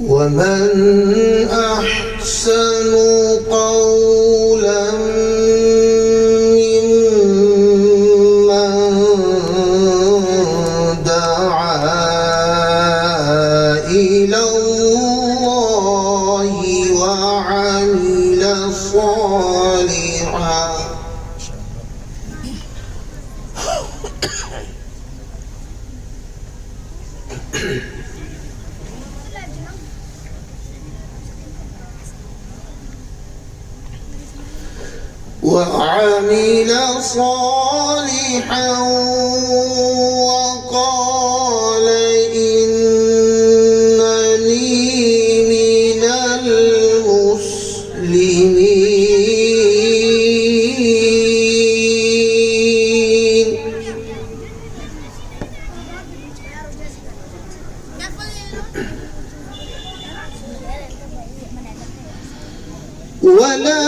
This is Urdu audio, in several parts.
ومن أحسن قولا ممن دعا إلى الله وعمل صالحا وعمل صالحا وقال إنني من المسلمين ولا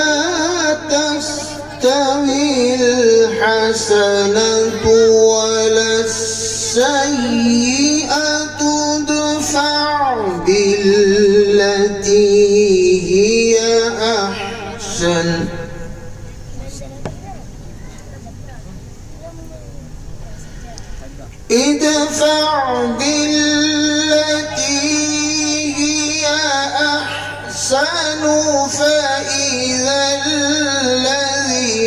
تستوي الحسنة ولا السيئة ادفع بالتي هي أحسن ادفع بالتي هي أحسن فإذا الذي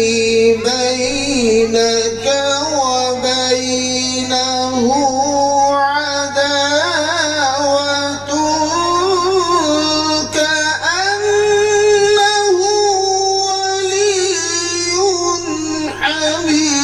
بينك وبينه عداوة كأنه ولي حميم।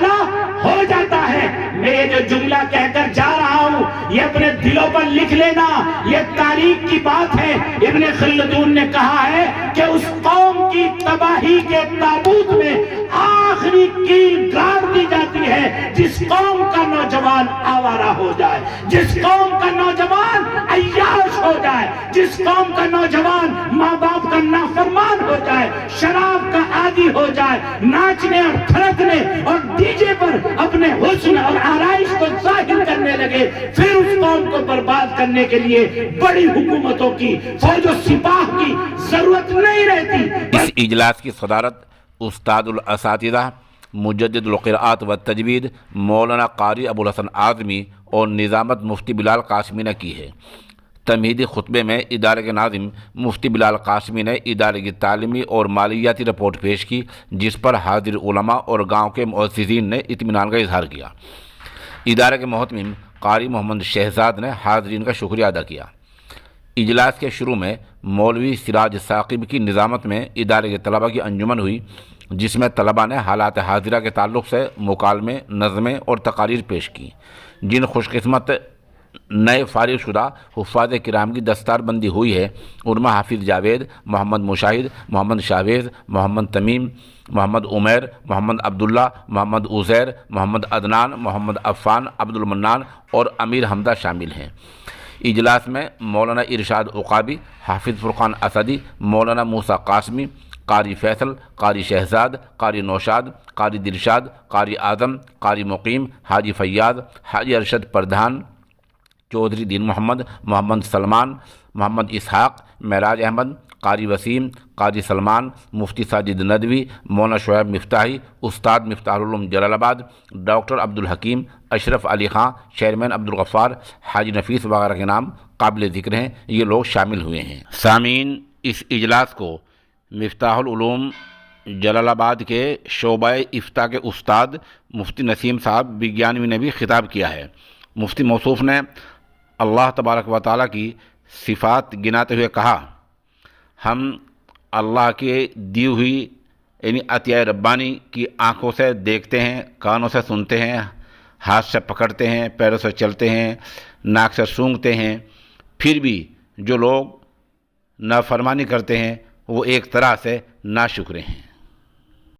والا ہو جاتا ہے۔ میں یہ جو جملہ کہہ کر جا رہا ہوں یہ اپنے دلوں پر لکھ لینا، یہ تاریخ کی بات ہے۔ ابن خلدون نے کہا ہے کہ اس قوم کی تباہی کے تابوت میں آخری کیل گاڑ دی جاتی ہے جس قوم کا نوجوان آوارہ ہو جائے، جس قوم کا نوجوان عیاش ہو جائے، جس قوم کا نوجوان ماں باپ کا نافرمان ہو جائے، شراب کا عادی ہو جائے، ناچنے اور تھرکنے اور ڈی جے پر اپنے حسن اور آرائش کو ظاہر کرنے لگے، پھر اس قوم کو برباد کرنے کے لیے بڑی حکومتوں کی فوج و سپاہ کی ضرورت نہیں رہتی۔ اس اجلاس کی صدارت استاد الاساتذہ مجدد القراءات و تجوید مولانا قاری ابو الحسن اعظمی اور نظامت مفتی بلال قاسمی نے کی ہے۔ تمہیدی خطبے میں ادارے کے ناظم مفتی بلال قاسمی نے ادارے کی تعلیمی اور مالیاتی رپورٹ پیش کی، جس پر حاضر علماء اور گاؤں کے معززین نے اطمینان کا اظہار کیا۔ ادارے کے محتمم قاری محمد شہزاد نے حاضرین کا شکریہ ادا کیا۔ اجلاس کے شروع میں مولوی سراج ثاقب کی نظامت میں ادارے کے طلباء کی انجمن ہوئی، جس میں طلباء نے حالات حاضرہ کے تعلق سے مکالمے، نظمیں اور تقاریر پیش کی، جن خوش قسمت نئے فارغ شدہ حفاظ کرام کی دستار بندی ہوئی ہے ان میں حافظ جاوید، محمد مشاہد، محمد شاویز، محمد تمیم، محمد عمیر، محمد عبداللہ، محمد عزیر، محمد عدنان، محمد عفان، عبد المنان اور امیر حمدہ شامل ہیں۔ اجلاس میں مولانا ارشاد عقابی، حافظ فرقان اسدی، مولانا موسیٰ قاسمی، قاری فیصل، قاری شہزاد، قاری نوشاد، قاری دلشاد، قاری اعظم، قاری مقیم، حاجی فیاض، حاجی ارشد پردھان، چودھری دین محمد، محمد سلمان، محمد اسحاق، معراج احمد، قاری وسیم، قاری سلمان، مفتی ساجد ندوی، مولانا شعیب مفتاحی، استاد مفتاح العلوم جلال آباد، ڈاکٹر عبدالحکیم، اشرف علی خان، چیئرمین عبدالغفار، حاجی نفیس وغیرہ کے نام قابل ذکر ہیں۔ یہ لوگ شامل ہوئے ہیں۔ سامعین، اس اجلاس کو مفتاح العلوم جلال آباد کے شعبہ افتاء کے استاد مفتی نسیم صاحب بگیانوی نے بھی خطاب کیا ہے۔ مفتی موصوف نے اللہ تبارک و تعالیٰ کی صفات گناتے ہوئے کہا، ہم اللہ کے دی ہوئی یعنی عطیہ ربانی کی آنکھوں سے دیکھتے ہیں، کانوں سے سنتے ہیں، ہاتھ سے پکڑتے ہیں، پیروں سے چلتے ہیں، ناک سے سونگھتے ہیں، پھر بھی جو لوگ نافرمانی کرتے ہیں وہ ایک طرح سے ناشکرے ہیں۔